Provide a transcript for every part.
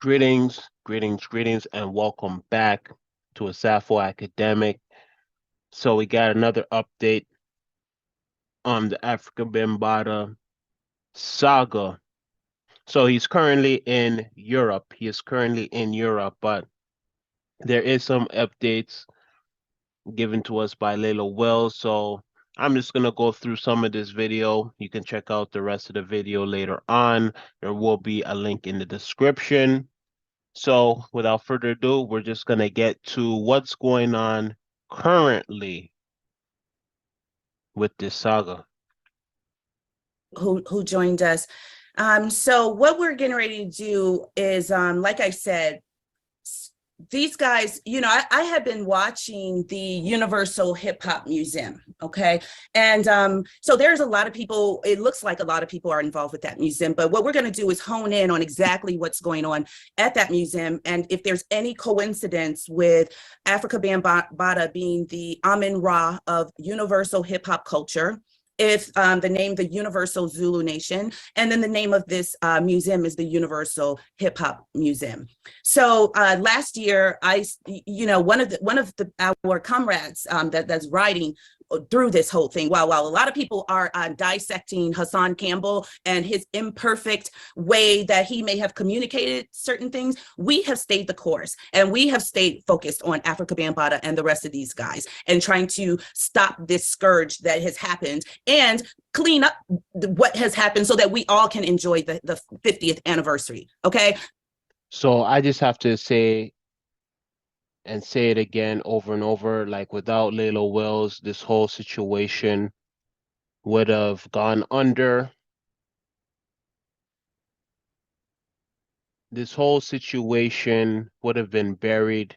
Greetings, and welcome back to Asafo Academic. So we got another update on the Afrika Bambaataa saga. So he's currently in Europe. He is currently in Europe, but there is some updates given to us by Layla Wells. So I'm just gonna go through some of this video. You can check out the rest of the video later on. There will be a link in the description. So without further ado, we're just going to get to what's going on currently with this saga. Who joined us. So what we're getting ready to do is, like I said, these guys, I have been watching the Universal Hip Hop Museum, okay? And so there's a lot of people, it looks like a lot of people are involved with that museum, but what we're gonna do is hone in on exactly what's going on at that museum, and if there's any coincidence with Afrika Bambaataa being the Amin-Ra of Universal Hip Hop culture, if the name, the Universal Zulu Nation, and then the name of this museum is the Universal Hip Hop Museum. So last year, one of our comrades that's writing through this whole thing, while a lot of people are dissecting Hassan Campbell and his imperfect way that he may have communicated certain things, we have stayed the course, and we have stayed focused on Afrika Bambaataa and the rest of these guys, and trying to stop this scourge that has happened and clean up what has happened so that we all can enjoy the 50th anniversary, okay? So I just have to say it again over and over, like without Layla Wells, this whole situation would have gone under. This whole situation would have been buried,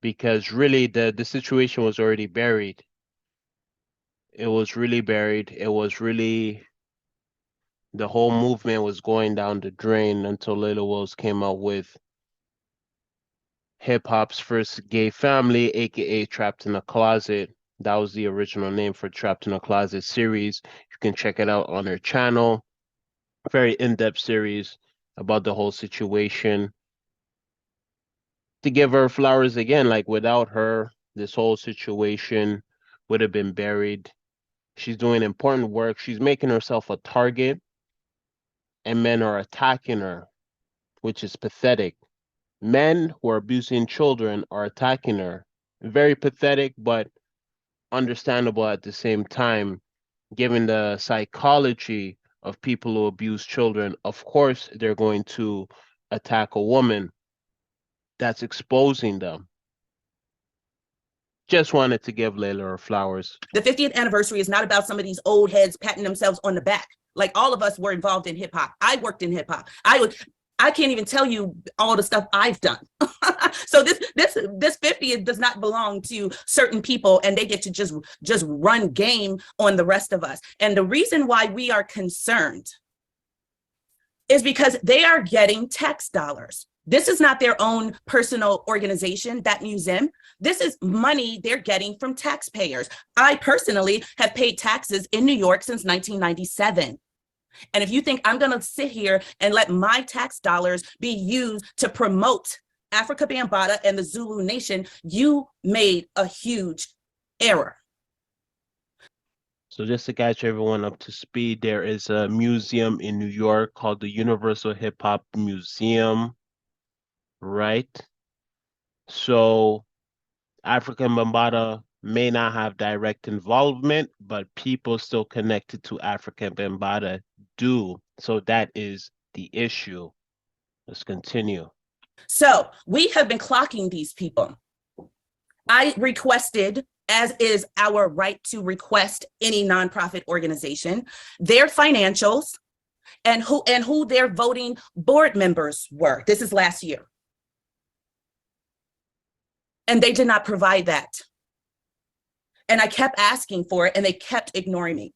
because really the situation was already buried. It was really buried. It was really, the whole movement was going down the drain until Layla Wells came out with hip hop's first gay family, aka Trapped in a Closet. That was the original name for Trapped in a Closet series. You can check it out on her channel. Very in-depth series about the whole situation. To give her flowers again, like without her, this whole situation would have been buried. She's doing important work. She's making herself a target, and men are attacking her, which is pathetic. Men who are abusing children are attacking her. Very pathetic, but understandable at the same time, given the psychology of people who abuse children. Of course, they're going to attack a woman that's exposing them. Just wanted to give Layla her flowers. The 50th anniversary is not about some of these old heads patting themselves on the back. Like, all of us were involved in hip hop. I worked in hip hop. I can't even tell you all the stuff I've done. So this 50th does not belong to certain people, and they get to just run game on the rest of us. And the reason why we are concerned is because they are getting tax dollars. This is not their own personal organization, that museum. This is money they're getting from taxpayers. I personally have paid taxes in New York since 1997. And if you think I'm going to sit here and let my tax dollars be used to promote Afrika Bambaataa and the Zulu Nation, you made a huge error. So just to catch everyone up to speed, there is a museum in New York called the Universal Hip Hop Museum, right? So Afrika Bambaataa may not have direct involvement, but people still connected to Afrika Bambaataa do. So that is the issue. Let's continue. So we have been clocking these people. I requested, as is our right to request any nonprofit organization, their financials and who their voting board members were. This is last year. And they did not provide that. And I kept asking for it, and they kept ignoring me.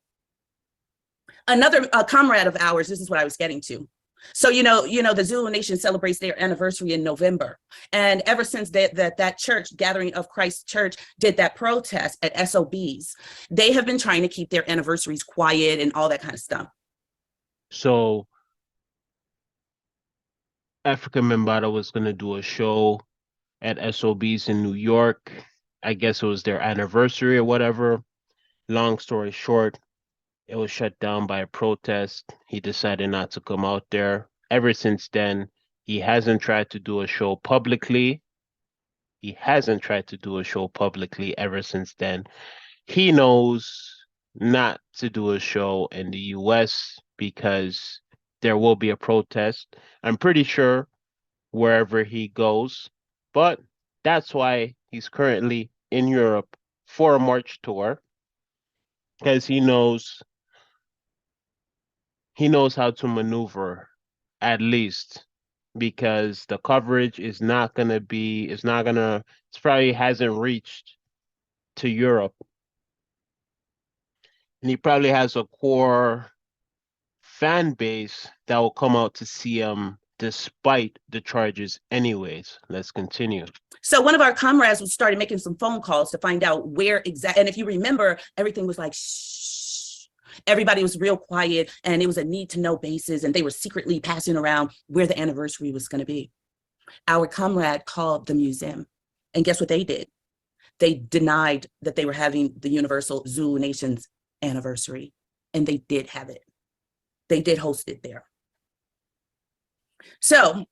Another comrade of ours, this is what I was getting to. So, the Zulu Nation celebrates their anniversary in November. And ever since that church, Gathering of Christ Church, did that protest at SOBs, they have been trying to keep their anniversaries quiet and all that kind of stuff. So Africa Bambaataa was gonna do a show at SOBs in New York. I guess it was their anniversary or whatever. Long story short, it was shut down by a protest. He decided not to come out there. Ever since then, he hasn't tried to do a show publicly. He hasn't tried to do a show publicly ever since then. He knows not to do a show in the US because there will be a protest. I'm pretty sure wherever he goes, but that's why he's currently in Europe for a March tour because he knows how to maneuver at least because the coverage is not gonna be it's not gonna it's probably hasn't reached to Europe, and he probably has a core fan base that will come out to see him despite the charges anyways. Let's continue. So one of our comrades started making some phone calls to find out where exactly. And if you remember, everything was like, shh. Everybody was real quiet, and it was a need to know basis, and they were secretly passing around where the anniversary was going to be. Our comrade called the museum, and guess what they did? They denied that they were having the Universal Zulu Nation's anniversary, and they did have it. They did host it there. So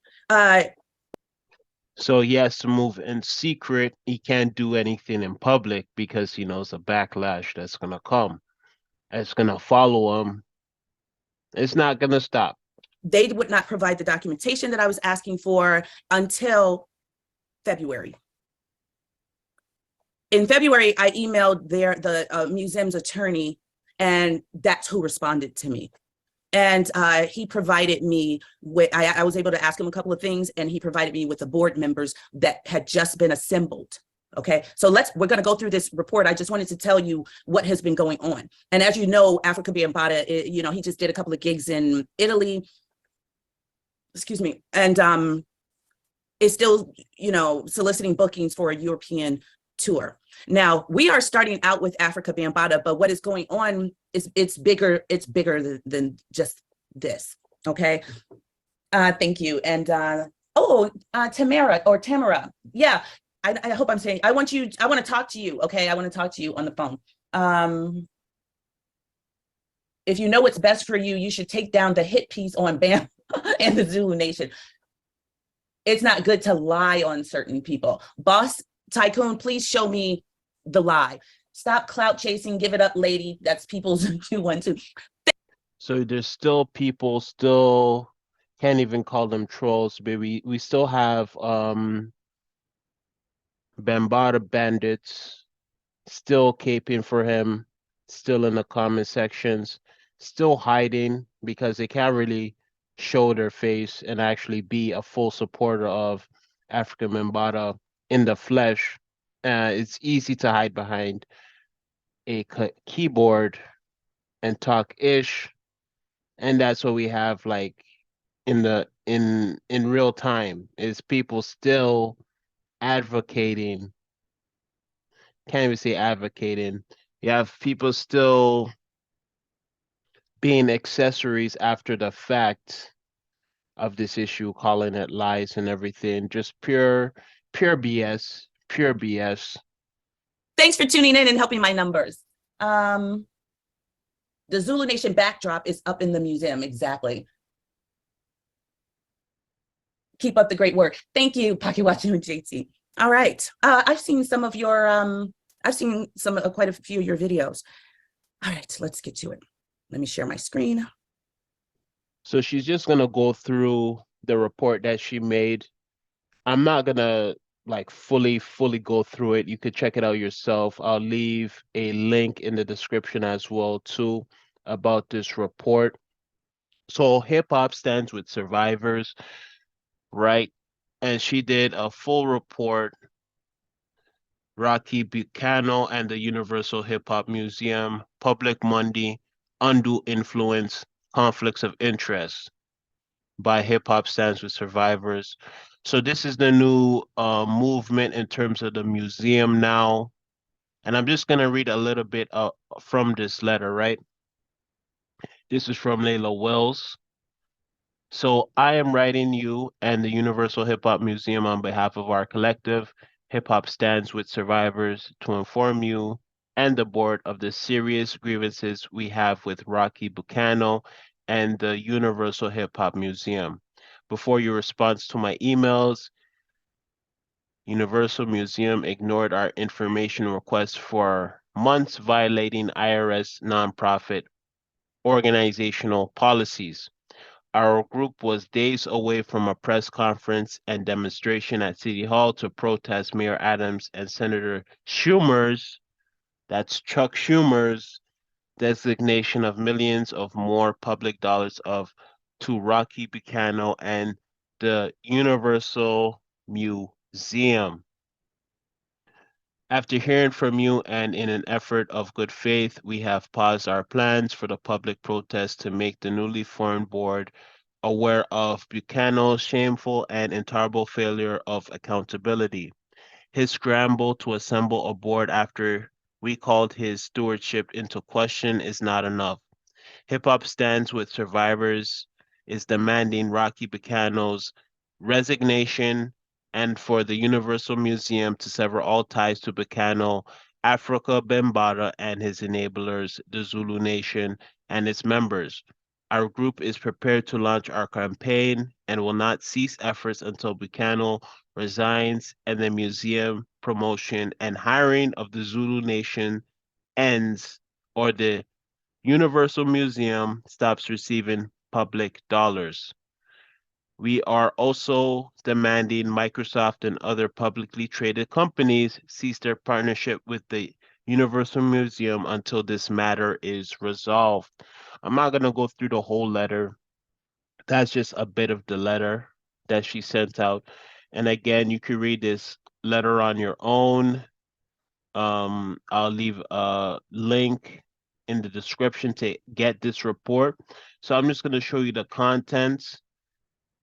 he has to move in secret. He can't do anything in public because he knows the backlash that's gonna come. It's gonna follow him. It's not gonna stop. They would not provide the documentation that I was asking for until February. In February, I emailed the museum's attorney, and that's who responded to me. And he provided me with, I was able to ask him a couple of things, and he provided me with the board members that had just been assembled. Okay, so we're going to go through this report. I just wanted to tell you what has been going on. And as you know, Afrika Bambaataa, he just did a couple of gigs in Italy, excuse me, and is still, soliciting bookings for a European tour. Now, we are starting out with Afrika Bambaataa, but what is going on is it's bigger than just this. Okay. Thank you. And Tamara. Yeah. I hope I'm saying, I want to talk to you. Okay. I want to talk to you on the phone. If you know what's best for you, you should take down the hit piece on Bam and the Zulu Nation. It's not good to lie on certain people. Boss Tycoon, please show me the lie. Stop clout chasing, give it up, lady. That's people's 212. So there's still people still can't even call them trolls, but we still have Bambaataa bandits still caping for him, still in the comment sections, still hiding because they can't really show their face and actually be a full supporter of Afrika Bambaataa in the flesh. It's easy to hide behind a keyboard and talk ish, and that's what we have like in real time is people still advocating. Can't even say advocating. You have people still being accessories after the fact of this issue, calling it lies and everything. Just pure BS. Pure BS. Thanks for tuning in and helping my numbers. The Zulu Nation backdrop is up in the museum. Exactly. Keep up the great work. Thank you, Pakiwachi and JT. All right. I've seen some of your, quite a few of your videos. All right, let's get to it. Let me share my screen. So she's just gonna go through the report that she made. I'm not gonna like fully go through it. You could check it out yourself. I'll leave a link in the description as well too about this report. So hip hop stands with survivors, right? And she did a full report. Rocky Bucano and the Universal Hip Hop Museum, Public Monday, Undue Influence, Conflicts of Interest by Hip Hop Stands with Survivors. So this is the new movement in terms of the museum now. And I'm just going to read a little bit from this letter, right? This is from Layla Wells. So I am writing you and the Universal Hip Hop Museum on behalf of our collective, Hip Hop Stands with Survivors, to inform you and the board of the serious grievances we have with Rocky Bucano and the Universal Hip Hop Museum. Before your response to my emails, Universal Museum ignored our information requests for months, violating IRS nonprofit organizational policies. Our group was days away from a press conference and demonstration at City Hall to protest Mayor Adams and Senator Schumer's, that's Chuck Schumer's, designation of millions of more public dollars of to Rocky Bucano and the Universal Museum. After hearing from you and in an effort of good faith, we have paused our plans for the public protest to make the newly formed board aware of Buchanan's shameful and intolerable failure of accountability. His scramble to assemble a board after we called his stewardship into question is not enough. Hip Hop Stands with Survivors is demanding Rocky Buchanan's resignation and for the Universal Museum to sever all ties to Buchanan, Afrika, Bambaataa, and his enablers, the Zulu Nation, and its members. Our group is prepared to launch our campaign and will not cease efforts until Buchanan resigns and the museum promotion and hiring of the Zulu Nation ends or the Universal Museum stops receiving public dollars. We are also demanding Microsoft and other publicly traded companies cease their partnership with the Universal Museum until this matter is resolved. I'm not going to go through the whole letter. That's just a bit of the letter that she sent out. And again, you can read this letter on your own. I'll leave a link in the description to get this report. So I'm just going to show you the contents.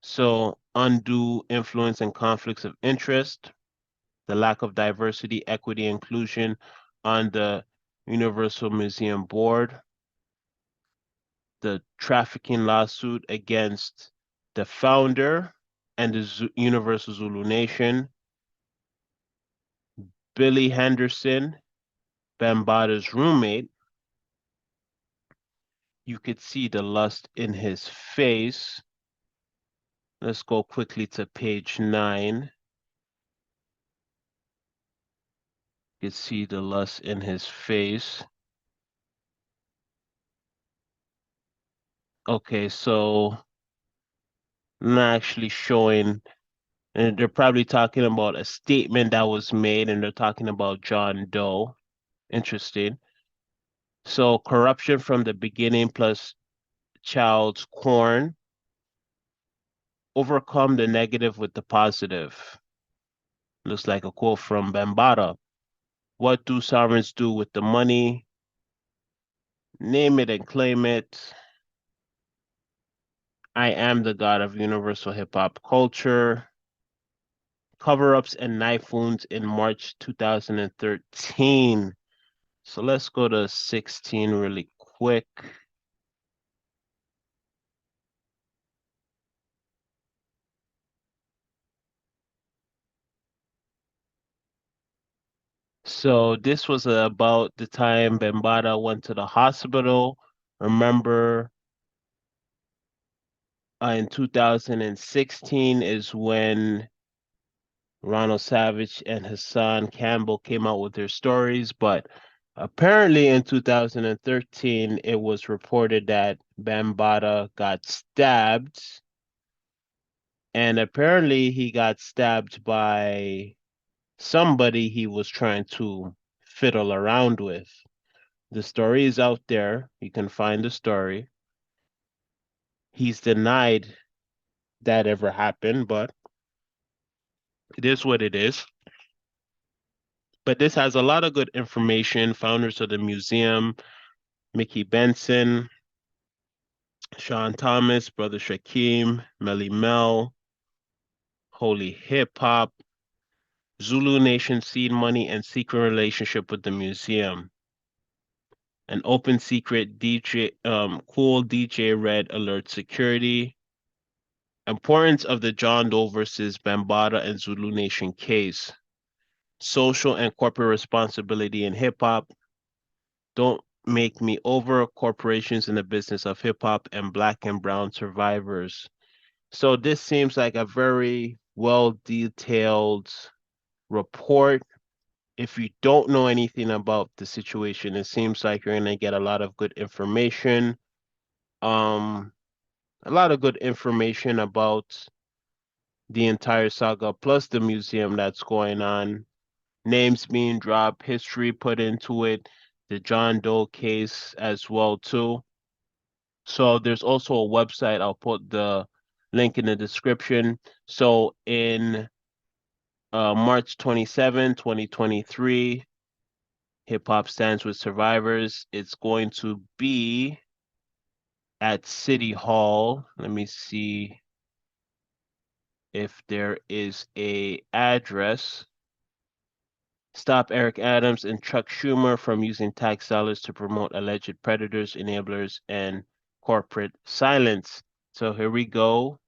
So undue influence and conflicts of interest, the lack of diversity, equity, inclusion on the Universal Museum Board, the trafficking lawsuit against the founder and the Universal Zulu Nation, Billy Henderson, Bambaata's roommate. You could see the lust in his face. Let's go quickly to page 9. You can see the lust in his face. Okay, so not actually showing, and they're probably talking about a statement that was made, and they're talking about John Doe. Interesting. So corruption from the beginning plus child's corn, overcome the negative with the positive. Looks like a quote from Bambaataa. What do sovereigns do with the money? Name it and claim it. I am the god of universal hip hop culture. Cover-ups and knife wounds in March 2013. So let's go to 16 really quick. So this was about the time Bambaataa went to the hospital. Remember, in 2016 is when Ronald Savage and Hassan Campbell came out with their stories, but apparently in 2013 it was reported that Bambaataa got stabbed, and apparently he got stabbed by somebody he was trying to fiddle around with. The story is out there. You can find the story. He's denied that ever happened, but it is what it is. But this has a lot of good information. Founders of the museum, Mickey Benson, Sean Thomas, Brother Shakim, Melly Mel, Holy Hip Hop, Zulu Nation seed money, and secret relationship with the museum. An open secret DJ, cool DJ Red alert security. Importance of the John Doe versus Bambaataa and Zulu Nation case. Social and corporate responsibility in hip hop. Don't make me over. Corporations in the business of hip hop and black and brown survivors. So this seems like a very well detailed report. If you don't know anything about the situation, it seems like you're gonna get a lot of good information. Um, a lot of good information about the entire saga, plus the museum that's going on, names being dropped, history put into it, the John Doe case as well too. So there's also a website. I'll put the link in the description. So in March 27, 2023, Hip Hop Stands with Survivors. It's going to be at City Hall. Let me see if there is a address. Stop Eric Adams and Chuck Schumer from using tax dollars to promote alleged predators, enablers, and corporate silence. So here we go.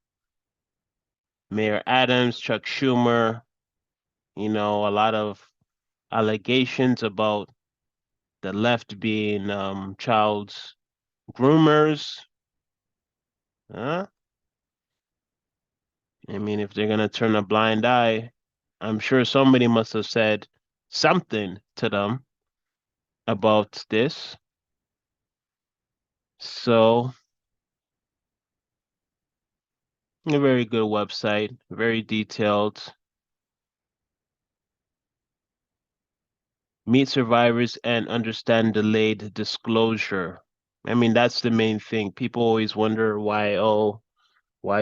Mayor Adams, Chuck Schumer, a lot of allegations about the left being child groomers. Huh? I mean, if they're gonna turn a blind eye, I'm sure somebody must have said something to them about this. So, a very good website, very detailed. Meet survivors and understand delayed disclosure. I mean, that's the main thing. People always wonder why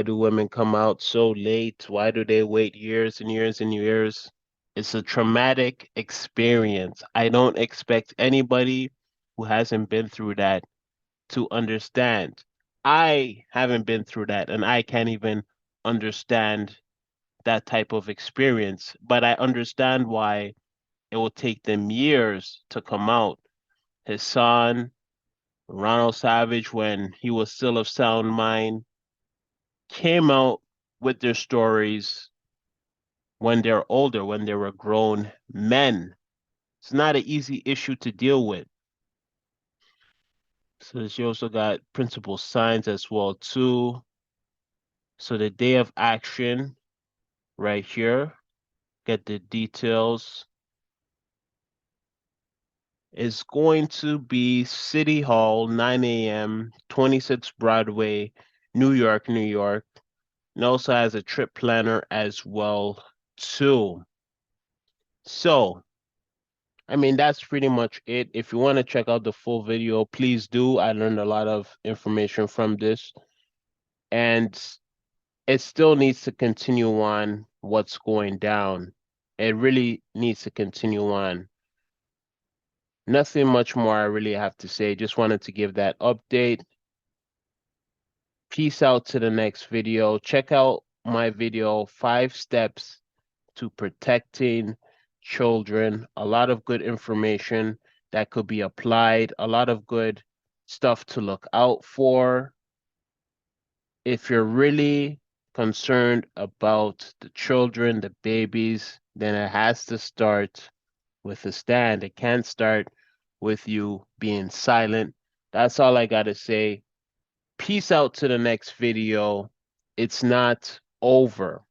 do women come out so late? Why do they wait years and years and years? It's a traumatic experience. I don't expect anybody who hasn't been through that to understand. I haven't been through that, and I can't even understand that type of experience, but I understand why it will take them years to come out. His son, Ronald Savage, when he was still of sound mind, came out with their stories when they're older, when they were grown men. It's not an easy issue to deal with. So she also got principal signs as well too. So the day of action right here, get the details, is going to be City Hall, 9 a.m., 26 Broadway, New York, New York. And also has a trip planner as well too. So, I mean, that's pretty much it. If you want to check out the full video, please do. I learned a lot of information from this, and it still needs to continue on what's going down. It really needs to continue on. Nothing much more I really have to say. Just wanted to give that update. Peace out to the next video. Check out my video, 5 Steps to Protecting Children. A lot of good information that could be applied, a lot of good stuff to look out for. If you're really concerned about the children, the babies, then it has to start with a stand. It can't start with you being silent. That's all I gotta say. Peace out to the next video. It's not over.